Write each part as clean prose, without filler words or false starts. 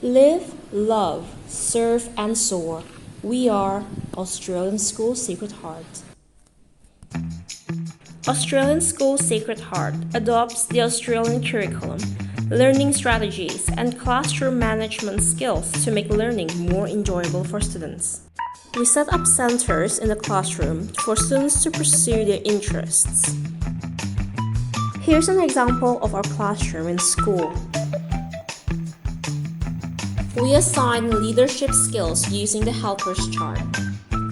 Live, love, serve and soar. We are Australian School Sacred Heart. Australian School Sacred Heart adopts the Australian curriculum, learning strategies, and classroom management skills to make learning more enjoyable for students. We set up centers in the classroom for students to pursue their interests. Here's an example of our classroom in school. We assign leadership skills using the helpers chart.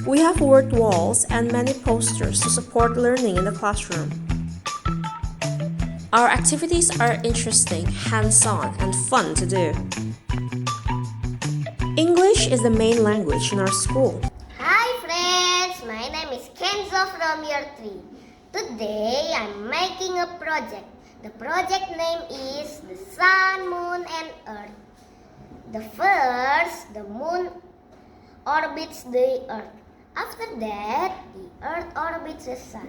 We have word walls and many posters to support learning in the classroom. Our activities are interesting, hands-on, and fun to do. English is the main language in our school. Hi friends, my name is Kenzo from year 3. Today I'm making a project. The project name is the Sun, Moon and Earth. The moon orbits the Earth. After that, the Earth orbits the Sun.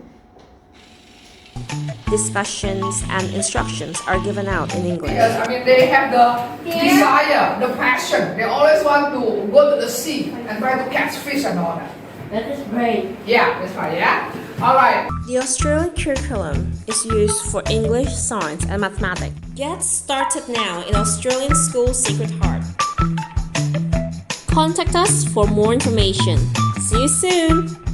Discussions and instructions are given out in English. Yes, they have the desire, the passion. They always want to go to the sea and try to catch fish and all that. That is great. Yeah, that's right, yeah? Alright. The Australian curriculum is used for English, science, and mathematics. Get started now in Australian School Sacred Heart. Contact us for more information. See you soon!